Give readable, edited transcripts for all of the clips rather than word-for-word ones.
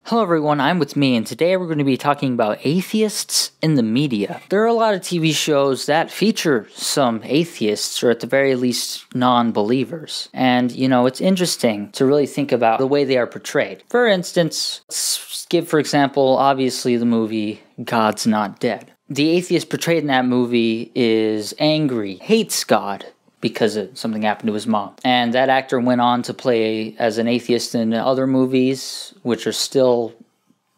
Hello everyone, I'm with me, and today we're going to be talking about atheists in the media. There are a lot of TV shows that feature some atheists, or at the very least, non-believers. And, it's interesting to really think about the way they are portrayed. For instance, let's give, for example, obviously the movie God's Not Dead. The atheist portrayed in that movie is angry, hates God, because something happened to his mom. And that actor went on to play as an atheist in other movies, which are still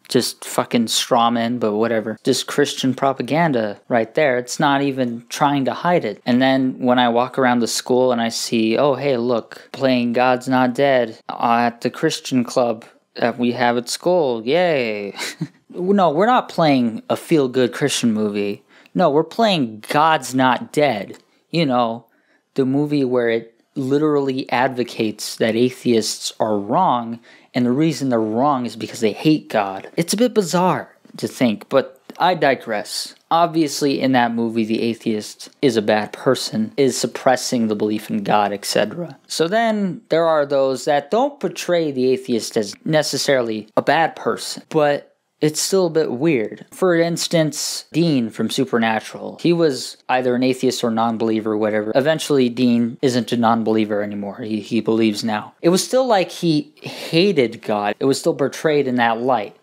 just fucking straw men, but whatever. Just Christian propaganda right there. It's not even trying to hide it. And then when I walk around the school and I see, oh, hey, look, playing God's Not Dead at the Christian club that we have at school, yay. No, we're not playing a feel-good Christian movie. No, we're playing God's Not Dead. The movie where it literally advocates that atheists are wrong, and the reason they're wrong is because they hate God. It's a bit bizarre to think, but I digress. Obviously, in that movie, the atheist is a bad person, is suppressing the belief in God, etc. So then there are those that don't portray the atheist as necessarily a bad person, but it's still a bit weird. For instance, Dean from Supernatural. He was either an atheist or non-believer or whatever. Eventually, Dean isn't a non-believer anymore. He believes now. It was still like he hated God. It was still portrayed in that light.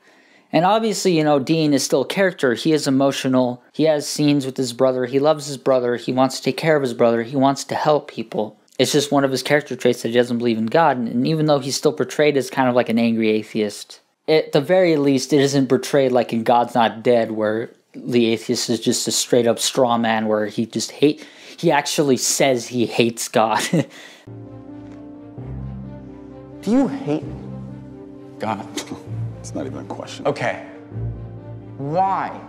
And obviously, Dean is still a character. He is emotional. He has scenes with his brother. He loves his brother. He wants to take care of his brother. He wants to help people. It's just one of his character traits that he doesn't believe in God. And even though he's still portrayed as kind of like an angry atheist, at the very least, it isn't portrayed like in God's Not Dead, where the atheist is just a straight-up straw man, where he actually says he hates God. Do you hate God? It's not even a question. Okay. Why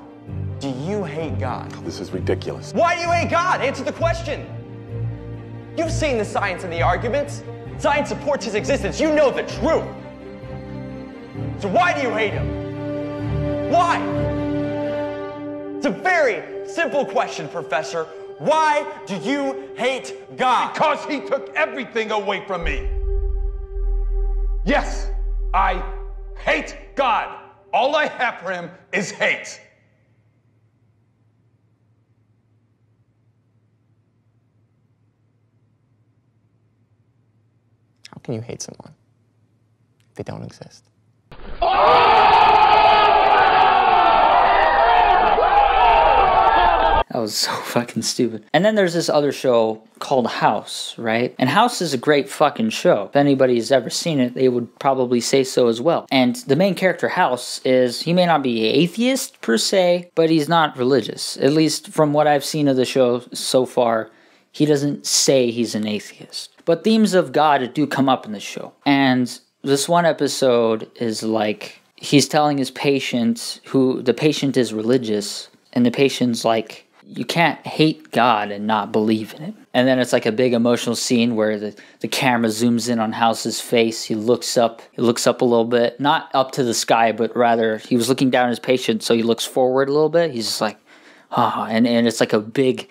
do you hate God? This is ridiculous. Why do you hate God? Answer the question. You've seen the science and the arguments. Science supports his existence. You know the truth. So why do you hate him? Why? It's a very simple question, Professor. Why do you hate God? Because he took everything away from me. Yes, I hate God. All I have for him is hate. How can you hate someone if they don't exist? That was so fucking stupid. And then there's this other show called House, right? And House is a great fucking show. If anybody's ever seen it, they would probably say so as well. And the main character, House, he may not be atheist per se, but he's not religious. At least from what I've seen of the show so far, he doesn't say he's an atheist. But themes of God do come up in the show. And this one episode is like, he's telling his patient, who the patient is religious, and the patient's like, you can't hate God and not believe in it. And then it's like a big emotional scene where the camera zooms in on House's face. He looks up a little bit, not up to the sky, but rather he was looking down at his patient, so he looks forward a little bit. He's just like, and it's like a big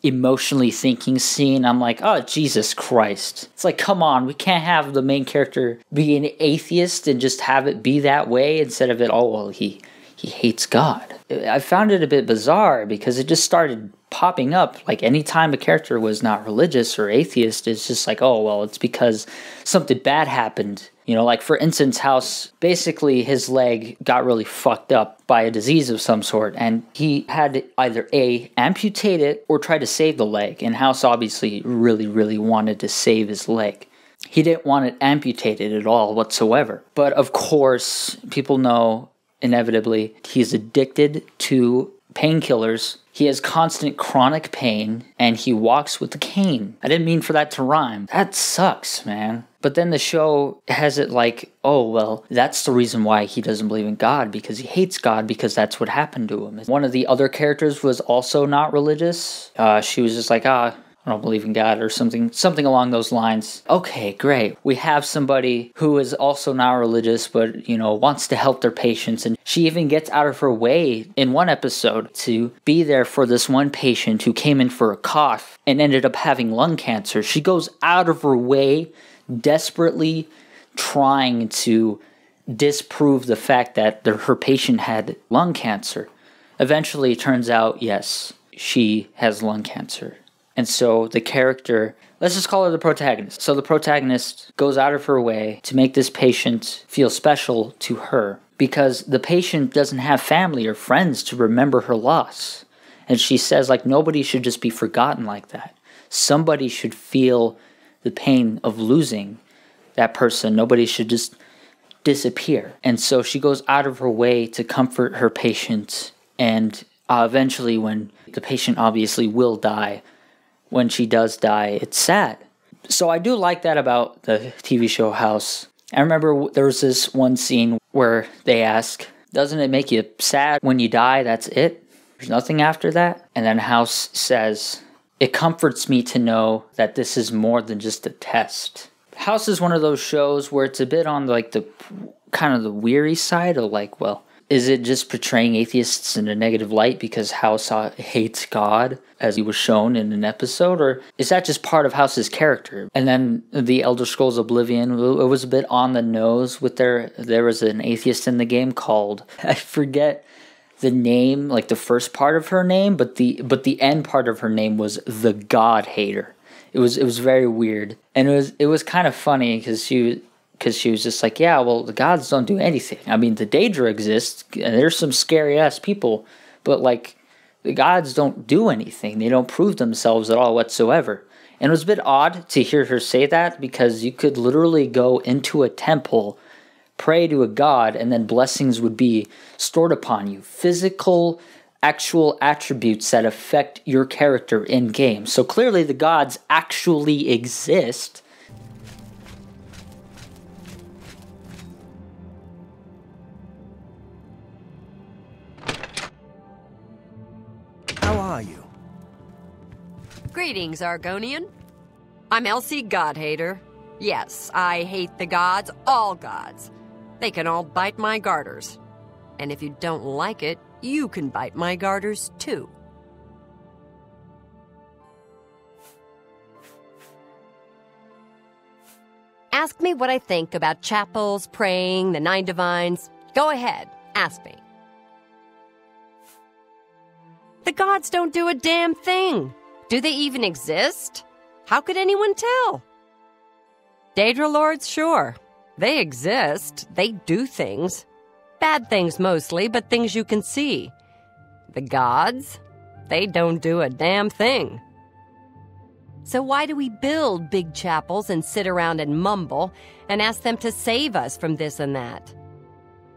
emotionally thinking scene. I'm like, oh, Jesus Christ. It's like, come on, we can't have the main character be an atheist and just have it be that way instead of it, oh, well, he hates God. I found it a bit bizarre because it just started popping up. Like anytime a character was not religious or atheist, it's just like, oh, well, it's because something bad happened. Like for instance, House, basically his leg got really fucked up by a disease of some sort, and he had to either A, amputate it or try to save the leg. And House obviously really, really wanted to save his leg. He didn't want it amputated at all whatsoever. But of course, people know inevitably he's addicted to painkillers. He has constant chronic pain, and he walks with a cane. I didn't mean for that to rhyme. That sucks, man. But then the show has it like, oh, well, that's the reason why he doesn't believe in God, because he hates God, because that's what happened to him. One of the other characters was also not religious. She was just like, I don't believe in God, or something along those lines. Okay, great. We have somebody who is also not religious, but, wants to help their patients. And she even gets out of her way in one episode to be there for this one patient who came in for a cough and ended up having lung cancer. She goes out of her way, desperately trying to disprove the fact that her patient had lung cancer. Eventually, it turns out, yes, she has lung cancer. And so the character, let's just call her the protagonist. So the protagonist goes out of her way to make this patient feel special to her because the patient doesn't have family or friends to remember her loss. And she says, like, nobody should just be forgotten like that. Somebody should feel the pain of losing that person. Nobody should just disappear. And so she goes out of her way to comfort her patient. And eventually, when the patient obviously will die, when she does die, it's sad. So I do like that about the TV show House. I remember there was this one scene where they ask, doesn't it make you sad when you die? That's it? There's nothing after that? And then House says, it comforts me to know that this is more than just a test. House is one of those shows where it's a bit on like the kind of the weary side of like, well, is it just portraying atheists in a negative light because House hates God, as he was shown in an episode? Or is that just part of House's character? And then the Elder Scrolls Oblivion, it was a bit on the nose with there was an atheist in the game called, I forget the name, like the first part of her name, but the end part of her name was the God Hater. It was very weird. And it was kind of funny because she was just like, yeah, well, the gods don't do anything. I mean, the Daedra exists, and there's some scary-ass people, but, like, the gods don't do anything. They don't prove themselves at all whatsoever. And it was a bit odd to hear her say that, because you could literally go into a temple, pray to a god, and then blessings would be stored upon you. Physical, actual attributes that affect your character in-game. So clearly the gods actually exist. How are you? Greetings, Argonian. I'm Elsie Godhater. Yes, I hate the gods, all gods. They can all bite my garters. And if you don't like it, you can bite my garters too. Ask me what I think about chapels, praying, the Nine Divines. Go ahead, ask me. The gods don't do a damn thing. Do they even exist? How could anyone tell? Daedra Lords, sure. They exist. They do things. Bad things mostly, but things you can see. The gods? They don't do a damn thing. So why do we build big chapels and sit around and mumble and ask them to save us from this and that?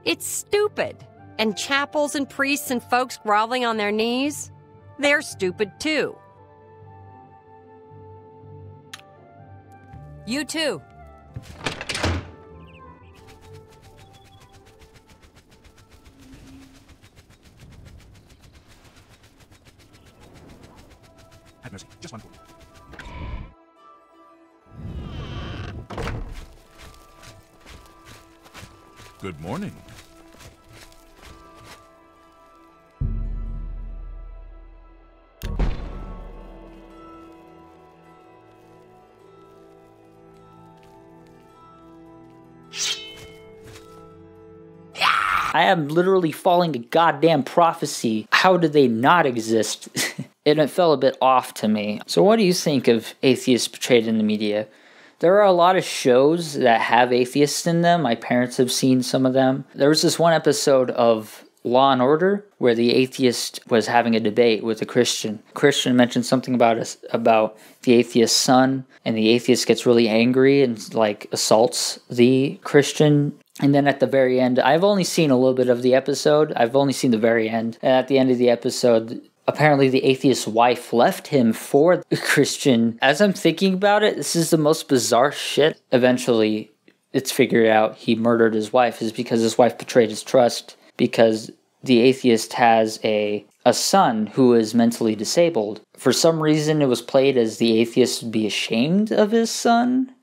It's stupid. And chapels and priests and folks groveling on their knees, they're stupid too. You too. Have mercy. Just one. Good morning. I am literally following a goddamn prophecy. How do they not exist? And it fell a bit off to me. So what do you think of atheists portrayed in the media? There are a lot of shows that have atheists in them. My parents have seen some of them. There was this one episode of Law and Order where the atheist was having a debate with a Christian. Christian mentioned something about the atheist's son, and the atheist gets really angry and like assaults the Christian. And then at the very end, I've only seen a little bit of the episode. I've only seen the very end. And at the end of the episode, apparently the atheist's wife left him for the Christian. As I'm thinking about it, this is the most bizarre shit. Eventually, it's figured out he murdered his wife is because his wife betrayed his trust, because the atheist has a son who is mentally disabled. For some reason, it was played as the atheist would be ashamed of his son.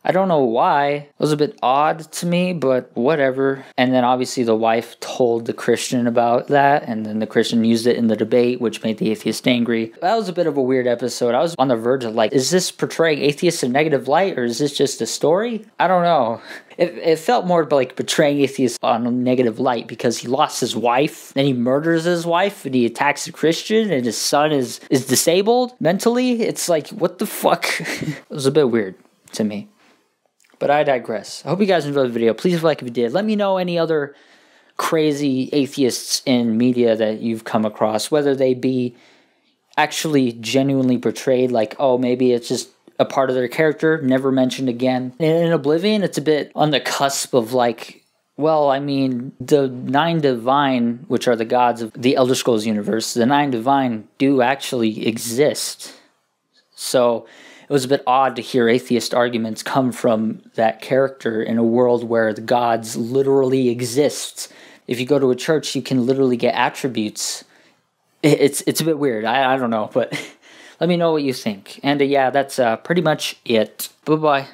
I don't know why. It was a bit odd to me, but whatever. And then obviously the wife told the Christian about that, and then the Christian used it in the debate, which made the atheist angry. That was a bit of a weird episode. I was on the verge of like, is this portraying atheists in a negative light, or is this just a story? I don't know. It felt more like betraying atheists on a negative light because he lost his wife, then he murders his wife, and he attacks a Christian, and his son is disabled mentally. It's like, what the fuck? It was a bit weird to me. But I digress. I hope you guys enjoyed the video. Please leave a like if you did. Let me know any other crazy atheists in media that you've come across, whether they be actually genuinely portrayed, like, oh, maybe it's just a part of their character, never mentioned again. In Oblivion, it's a bit on the cusp of like, well, I mean, the 9 Divine, which are the gods of the Elder Scrolls universe, the 9 Divine do actually exist. So it was a bit odd to hear atheist arguments come from that character in a world where the gods literally exist. If you go to a church, you can literally get attributes. It's a bit weird. I don't know, but let me know what you think. And yeah, that's pretty much it. Bye-bye.